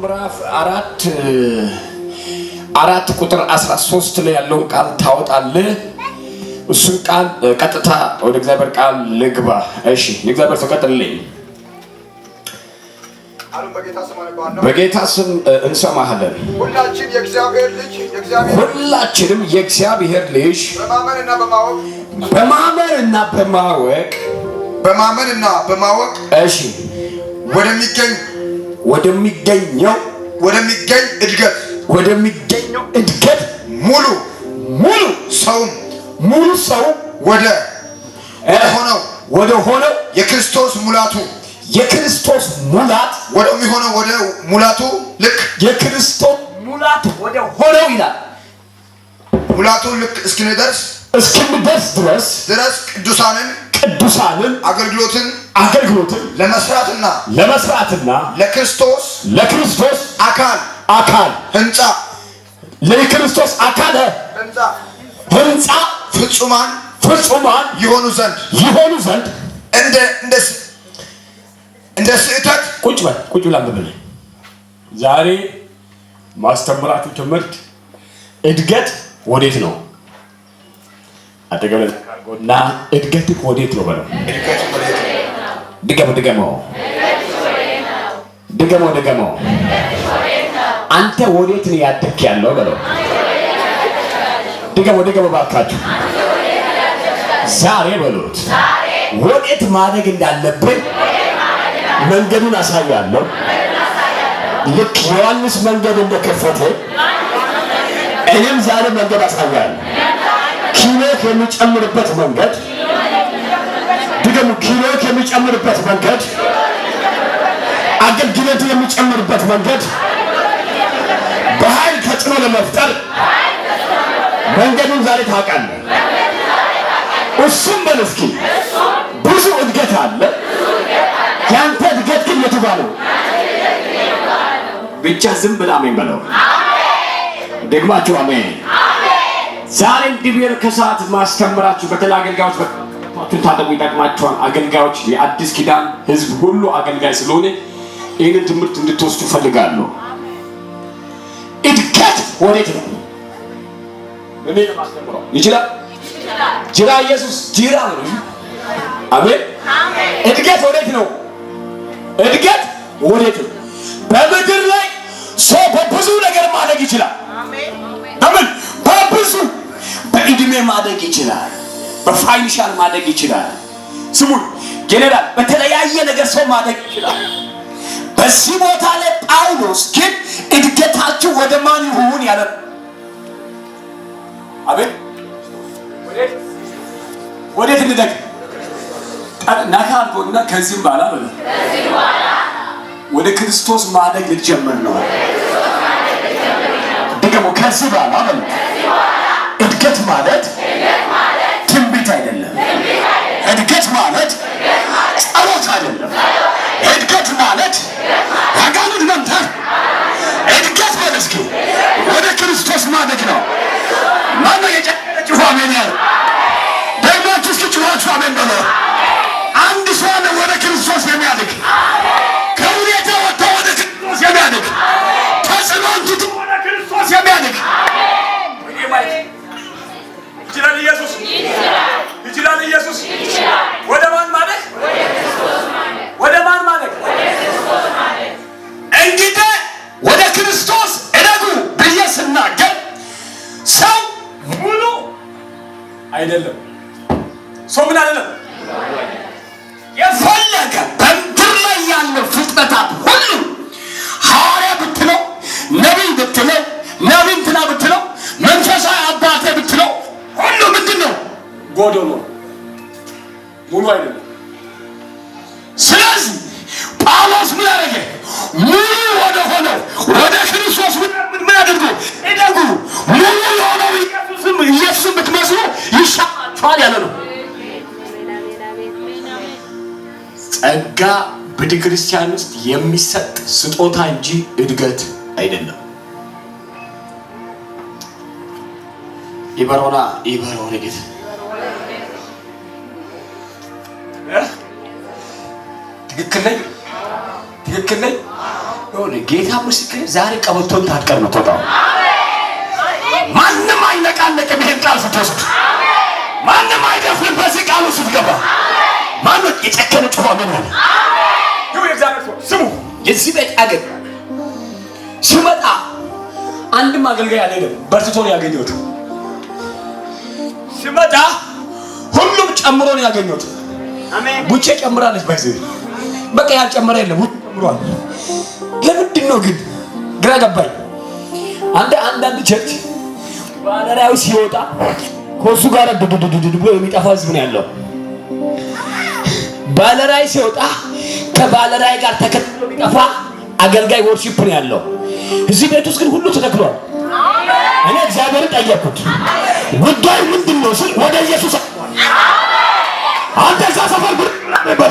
ምዕራፍ 4 ቁጥር 13 ላይ ያለውን ቃል ታወጣለህ። እሱን ቃል ቀጥታ ወደ እግዚአብሔር ቃል ልግባ። እሺ የእግዚአብሔር ሰው ቀጥልልኝ። በጌታ ስም እንሰማሃለን። ሁላችንም የእግዚአብሔር ልጅ በማመንና በማወቅ እሺ ወደሚገኘው እድገት ሙሉ ሰው ወደ ሆነው የክርስቶስ ሙላት ወደ ሙላቱ ልክ የክርስቶስ ሙላት ወደ ሆነው ይላል። ሙላቱ ልክ እስክንደርስ ድረስ ቅዱሳንን አገልግሎትን ለመስራትና ለክርስቶስ አካል ህንጻ ፍጹማን ይሆኑ ዘንድ እንደ ስህተት ቁጭ ብላ አንብብልኝ። ዛሬ ማስተምራችሁ ትምህርት እድገት ወዴት ነው? አጠገበል ካርጎና እድገት ወዴት ነው በለው። ድገመው። አንተ ወዴት ነው ያደግክ ያለው በለው። ድገመው ባካችሁ። ዛሬ በሉት ወዴት ማደግ እንዳለብን መንገዱን አሳያለሁ። ልክ ዮሐንስ መንገድ እንደከፈተ እኔም ዛሬ መንገድ አሳያለሁ። ኪሎት የሚጨምርበት መንገድ አገልግሎት የሚጨምርበት መንገድ በኃይል ተጽዕኖ ለመፍጠር መንገዱን ዛሬ ታውቃለህ። እሱም በለስኪ ብዙ እድገት አለ። ያንተ እድገት ግን የቱ ጋር ነው? ብቻ ዝም ብለህ አሜን በለው። ደግማችሁ አሜን። ዛሬ እንዲብየር ከሰዓት ማስተምራችሁ በተለይ አገልጋዮች ታጠቁ ይጠቅማችኋል። አገልጋዮች የአዲስ ኪዳን ህዝብ ሁሉ አገልጋይ ስለሆነ ይህንን ትምህርት እንድትወስዱ ፈልጋለሁ። እድገት ወዴት ነው? እኔ ለማስተምረው ይችላል ጅራ ኢየሱስ ጅራ ነው። አሜን። እድገት ወዴት ነው? በምድር ላይ ሰው በብዙ ነገር ማደግ ይችላል። አሜን። በብዙ በእድሜ ማደግ ይችላል። በፋይናንሻል ማደግ ይችላል። ስሙን ጀነራል በተለያየ ነገር ሰው ማደግ ይችላል። በዚህ ቦታ ላይ ጳውሎስ ግን እድገታችሁ ወደ ማን ይሁን ያለ? አቤት ወዴት እንደግ ናካርጎና ከዚህም በኋላ ወደ ክርስቶስ ማደግ ልትጀምር ነው። ደግሞ ከዚህ በኋላ እድገት ማለት ትንቢት አይደለም። እድገት ማለት ጸሎት አይደለም። እድገት ማለት ያጋኑን መምታት። እድገት ማለት እስኪ ወደ ክርስቶስ ማደግ ነው። ማነው የጨረጭሁ አሜን ያለው? ደግሞች እስኪ ጭዋቹ አሜን በለው። አንድ ሰው ነው ወደ ክርስቶስ የሚያድግ። ከሁኔታ ወጥቶ ወደ ክርስቶስ የሚያድግ። ተጽዕኖን ትቶ ወደ ክርስቶስ የሚያድግ። ይችላል ኢየሱስ። ወደ ማን ማደግ? ወደ ማን ማደግ? እንግዲህ ወደ ክርስቶስ እደጉ ብዬ ስናገር ሰው ሙሉ አይደለም። ሰው ምን አይደለም? የፈለገ በምድር ላይ ያለው ፍጥረታት ሁሉ ሐዋርያ ብትለው፣ ነቢይ ብትለው፣ ነቢንትና ብትለው፣ መንፈሳዊ አባቴ ብትለው ሁሉ ምንድን ነው? ጎዶሎ ሙሉ አይደለም። ስለዚህ ጳውሎስ ምን አደረገ? ሙሉ ወደ ሆነው ወደ ክርስቶስ ምን አድርጎ እደጉ። ሙሉ የሆነው ኢየሱስን ብትመስሉ ይሻላችኋል ያለ ነው። ጸጋ ቤተክርስቲያን ውስጥ የሚሰጥ ስጦታ እንጂ እድገት አይደለም። ይበሮና ጌታ ትክክል ነኝ። ጌታ ምስክር ዛሬ ቀበቶን ታጥቀር ነው ተወጣው። ማንም አይነቃነቅም። ይሄን ቃል ስትወስድ ማንም አይደፍርም። በዚህ ቃል ውስጥ ስትገባ ማንም የጨከነ ጮኸ ምን አለ? ይኸው የእግዚአብሔር ሰው ስሙ። የዚህ ቤት አገር ሲመጣ አንድም አገልጋይ አልሄደም። በርትቶ ነው ያገኘሁት። ሲመጣ ሁሉም ጨምሮ ነው ያገኘሁት። አሜን። ቡቼ ጨምራለች። በዚህ በቃ ያልጨመረ የለም። ቡቼ ጨምሯል። ለምንድን ነው ግን ግራ ገባኝ። አንዳንድ ቸርች ባለራዕይ ሲወጣ ከእሱ ጋር ድድድድ ብሎ የሚጠፋ ህዝብ ነው ያለው። ባለራዕይ ሲወጣ ከባለራዕይ ጋር ተከትሎ የሚጠፋ አገልጋይ ወርሺፕ ነው ያለው። እዚህ ቤት ውስጥ ግን ሁሉ ተተክሏል። እኔ እግዚአብሔርን ጠየቅኩት፣ ጉዳዩ ምንድን ነው ስል ወደ ኢየሱስ አንተ እዛ ሰፈር ብር ነበር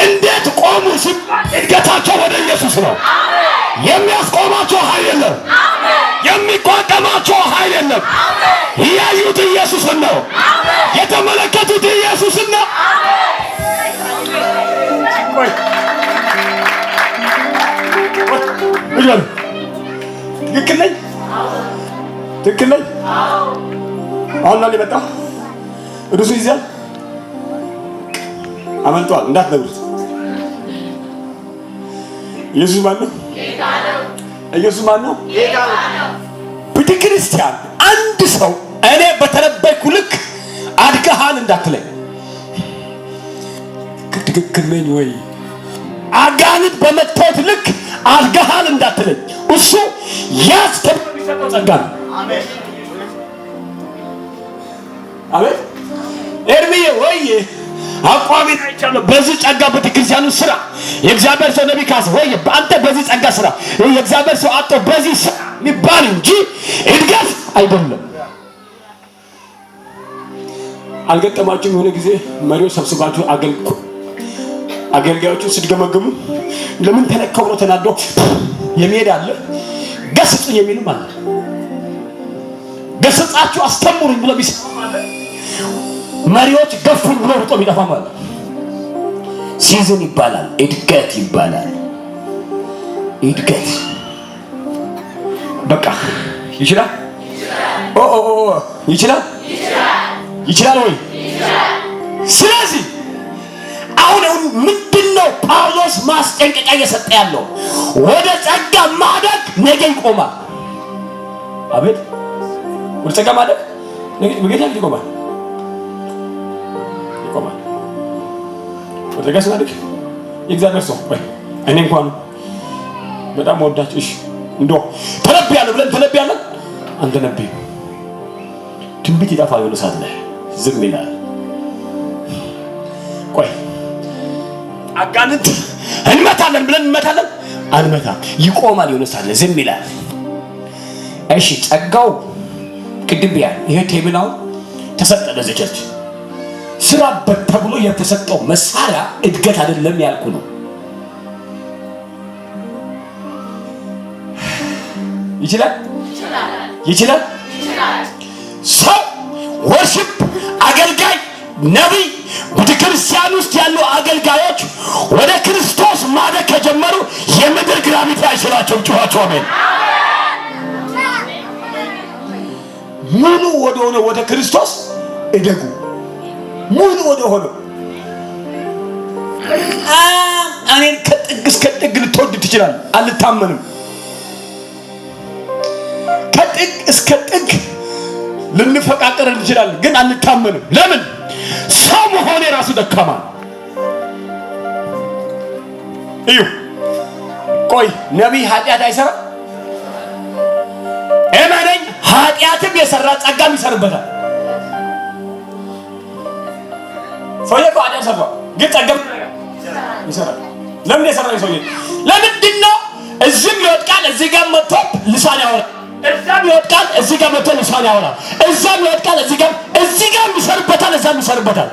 እንዴት ቆሙ ስል እድገታቸው ወደ ኢየሱስ ነው። የሚያስቆማቸው ኃይል የለም፣ የሚቋጠማቸው ኃይል የለም። ያዩት ኢየሱስን ነው፣ የተመለከቱት ኢየሱስን ነው። ትክክል ነኝ? ትክክል ነኝ? አሁን ነው የመጣው እርሱ ይዛል አመልጧል። እንዳትነግሩት። ኢየሱስ ማን ነው? ጌታ ነው። ኢየሱስ ማን ነው? ጌታ ነው። ቤተክርስቲያን አንድ ሰው እኔ በተነበይኩ ልክ አድገሃል እንዳትለኝ። ትክክል ነኝ ወይ? አጋንንት በመታወት ልክ አድገሃል እንዳትለኝ። እሱ ያስ ተብሎ የሚሰጠው ጸጋ ነው። አሜን አሜን። ኤርሚዬ ወይ አቋሚን አይቻለሁ። በዚህ ጸጋ ቤተክርስቲያኑ ስራ የእግዚአብሔር ሰው ነብይ ካስ ወይ አንተ በዚህ ጸጋ ስራ የእግዚአብሔር ሰው አጥቶ በዚህ ስራ የሚባል እንጂ እድገት አይደለም። አልገጠማችሁም? የሆነ ጊዜ መሪዎች ሰብስባችሁ አገልጋዮችን ስትገመግሙ ለምን ተነካው ነው ተናዶ የሚሄድ አለ፣ ገስጹኝ የሚልም አለ። ገስጻችሁ አስተምሩኝ ብሎ ቢሰማ መሪዎች ገፉን ብሎ ሩጦ የሚጠፋ ማለት ሲዝን ይባላል። እድገት ይባላል። እድገት በቃ ይችላል። ይችላል ወይ? ስለዚህ አሁን ምንድነው ጳውሎስ ማስጠንቀቂያ እየሰጠ ያለው? ወደ ጸጋ ማደግ ነገ ይቆማል። አቤት! ወደ ጸጋ ማደግ ነገ ይቆማል። ወደ ጸጋ ማደግ የእግዚአብሔር ሰው ወይ እኔ እንኳን በጣም ወዳችሁ እሺ እንደው ተነብያለሁ ብለን ተነብያለን። አንተ ነብይ ትንቢት ይጣፋል የሆነ ሰዓት ላይ ዝም ይላል። ቆይ አጋንንት እንመታለን ብለን እንመታለን፣ አንመታም። ይቆማል የሆነ ሰዓት ላይ ዝም ይላል። እሺ ጸጋው ቅድም ያ ይሄ ቴብላው ተሰጠ ለዘቸች ስራበት ተብሎ የተሰጠው መሳሪያ እድገት አይደለም ያልኩ ነው። ይችላል። ሰው ወርሺፕ አገልጋይ ነብይ ቤተክርስቲያን ውስጥ ያሉ አገልጋዮች ወደ ክርስቶስ ማደግ ከጀመሩ የምድር ግራቪቲ አይችላቸውም። ጩኻቸው አሜን። ሙሉ ወደ ክርስቶስ እደጉ። ሙሉ ወደ ሆነ እኔን ከጥግ እስከ ጥግ ልትወድ ትችላለህ። አልታመንም። ከጥግ እስከ ጥግ ልንፈቃቀር እንችላለን፣ ግን አንታመንም። ለምን? ሰው መሆን የራሱ ደካማ ነው። እዩ ቆይ ነቢይ ኃጢአት አይሰራም? እመነኝ፣ ኃጢአትም የሰራ ጸጋም ይሰርበታል። ሰውዬ እኮ ኃጢአት ሰርቷል፣ ግን ጸጋም ይሰራል። ለምን የሰራው ሰውዬ? ለምንድን ነው እዚህም ይወድቃል፣ እዚህ ጋር መጥቶ ልሳን ያወራል። እዛም ይወድቃል፣ እዚህ ጋር መጥቶ ልሳን ያወራል። እዛም ይወድቃል፣ እዚህ ጋር ይሰርበታል፣ እዛም ይሰርበታል።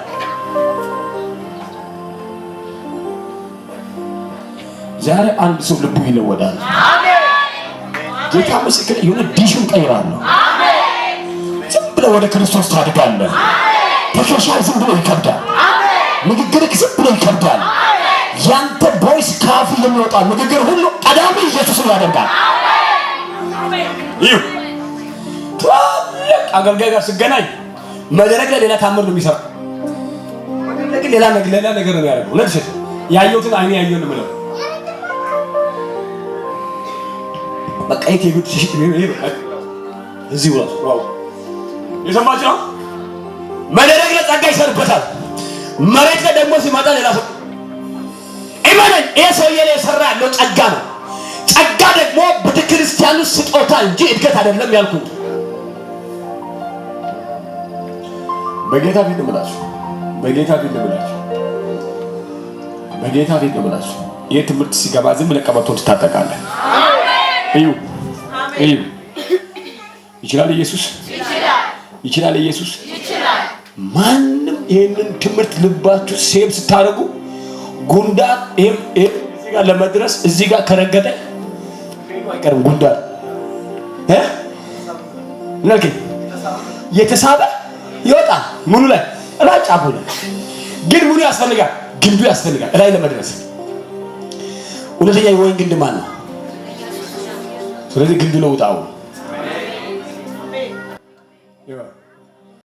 ዛሬ አንድ ሰው ልቡ ይለወጣል። አሜን። ጌታ ምስክር የሆነ ዲሽን ቀይራለሁ። አሜን። ዝም ብለህ ወደ ክርስቶስ ታድጋለህ። አሜን። ተከሻ ዝም ብሎ ይከብዳል። አሜን። ንግግርህ ዝም ብሎ ይከብዳል። አሜን። ያንተ ቮይስ ካፍ የሚወጣ ንግግር ሁሉ ቀዳሚ ኢየሱስን ያደርጋል። ይሁ ትልቅ አገልጋይ ጋር ሲገናኝ መድረክ ላይ ሌላ ታምር ነው የሚሰራው። ሌላ ነገር ነው ያደርገው። ለዚህ ያየሁትን አይኔ ያየውን ምለው በቃ ይሄ እዚህ ዋው የሰማችሁ ነው። መድረክ ላይ ጸጋ ይሰርበታል። መሬት ላይ ደግሞ ሲመጣ ሌላ ሰው ኢማን ይሄ ሰውዬ ላይ የሰራ ያለው ጸጋ ነው። ጸጋ ደግሞ ቤተክርስቲያኑ ስጦታ እንጂ እድገት አይደለም ያልኩት። በጌታ ፊት ነው የምላችሁ። በጌታ ፊት ነው የምላችሁ። በጌታ ፊት ነው የምላችሁ። ይሄ ትምህርት ሲገባ ዝም ብለህ ቀበቶን ትታጠቃለህ። እዩ እዩ። ይችላል ኢየሱስ ይችላል ኢየሱስ ይችላል። ማንም ይሄንን ትምህርት ልባችሁ ሴብ ስታደርጉ ጉንዳን እዚህ ጋር ለመድረስ እዚህ ጋር ከረገጠ አይቀርም ጉንዳን ለኪ የተሳበ ይወጣል። ምኑ ላይ ራጫፉ ላይ ግን ምኑ ያስፈልጋል? ግንዱ ያስፈልጋል ላይ ለመድረስ። ሁለተኛ የወይን ግንድ ማን ነው? ስለዚህ ግንዱ ነው ውጣው።